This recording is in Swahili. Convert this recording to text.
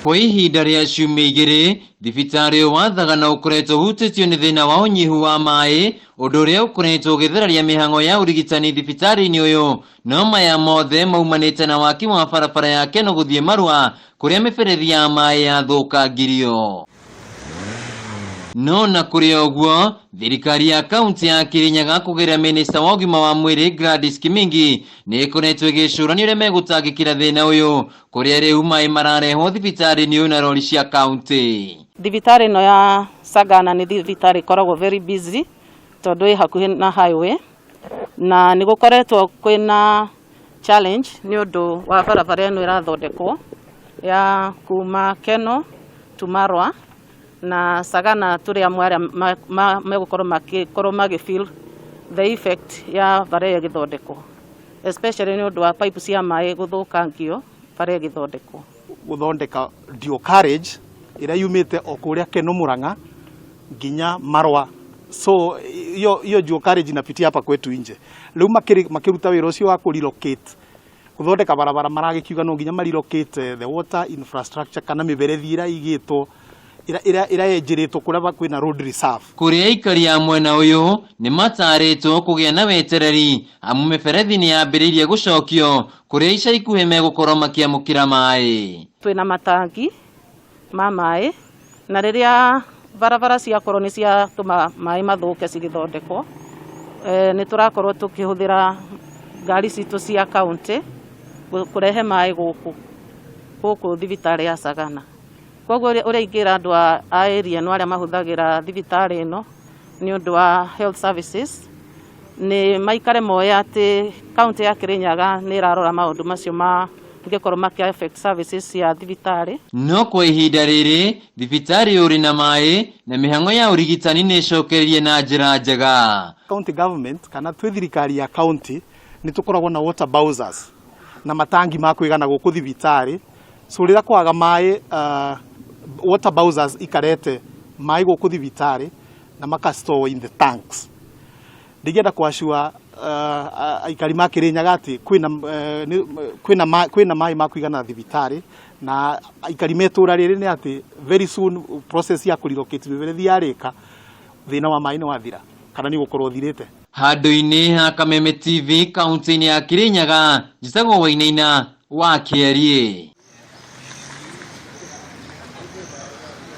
Kwa ihinda rĩa ciumia igĩrĩ, thibitarĩ wa Thagana ũkoretwo ũhutĩtio nĩ thĩna wa ũnyihu wa maĩ, ũndũ ũrĩa ũkoretwo ũgĩthararia mĩhang'o ya ũrigitani thibitarĩ-inĩ ũyũ, no maya mothe maumanĩte na waki wa barabara ya Keno gũthiĩ Marua, kũrĩa mĩberethi ya maĩ yathũkangirio. No na kũrĩ ũguo, thirikari ya kaunti ya Kirinyaga kũgerera minista wa ũgima wa mwĩrĩ Gladys Kimingi nĩ ĩkoretwo ĩgĩcũrania ũrĩa megũtangĩkĩra thĩna ũyũ, kũrĩa rĩu maĩ mararehwo thibitarĩ-inĩ ũyũ na rori cia kaunti. Thibitarĩ ĩno ya Sagana nĩ thibitarĩ ĩkoragwo very busy tondũ ĩ hakuhĩ na highway, na nĩ gũkoretwo kwĩna challenge nĩ ũndũ wa barabara ĩno ĩrathondekwo ya kuma Keno to Marua, na Sagana tũrĩa amwe arĩa megũkorwo magĩfeel the effect ya bara ĩgĩthondekwo, especially nĩ ũndũ wa pipe cia maĩ gũthũkangio bara ĩgĩthondekwo. Gũthondeka dual carriage ĩrĩa yumĩte o kũrĩa Keno Murang'a nginya Marua, so hiyo dual carriage inapitia hapa kwetu nje. Rĩu makĩruta wĩra ũcio wa relocate gũthondeka barabara maragĩkiuga no nginya relocate the water infrastructure kana mĩberethi ĩrĩa igĩtwo ira yenjĩrĩtwo kũrĩa kwĩna road reserve. Kũrĩa aikari a mwena ũyũ nĩ matarĩtwo kũgĩa na wetereri amu mĩberethi nĩ yambĩrĩirie gũcokio kũrĩa ica ikuhĩ megũkorwo makĩamũkĩra maĩ. Twĩna matangi ma maĩ, na rĩrĩa barabara ciakorwo nĩ ciatũma maĩ mathũke cigĩthondekwo, nĩ tũrakorwo tũkĩhũthĩra ngari citũ cia kaunti kũrehe maĩ gũkũ thibitarĩ ya Sagana. Koguo ũrĩa ingĩra andũ a area no arĩa mahũthagĩra thibitarĩ ĩno nĩ ũndũ wa health services nĩ maikare moe atĩ kaunti ya Kirinyaga nĩ ĩrarora maũndũ macio mangĩkorwo maki-affect services cia thibitarĩ. No kwa ihinda rĩrĩ thibitarĩ ũrĩ na maĩ na mĩhang'o ya ũrigitani nĩ ĩcokererie na njĩra njega. County government kana twĩ thirikari ya county nĩ tũkoragwo na water bowsers na matangi ma kũigana gũkũ thibitarĩ, so rĩrĩa kwaga maĩ water bowsers ikarete maĩ gũkũ thibitarĩ na makastore in the tanks. Ndĩngĩenda kwashua aikari ma Kirinyaga atĩ kwĩna maĩ ma kũigana thibitarĩ, na aikari metũra rĩrĩ nĩ atĩ very soon process ya kũrelocate mĩberethi yarĩka, thĩna wa maĩ nĩ wathira kana nĩ gũkorwo thirĩte. Handũ-inĩ ha Kameme TV kaunti-inĩ ya Kirinyaga, njĩtagwo Wainaina wa Kĩarie.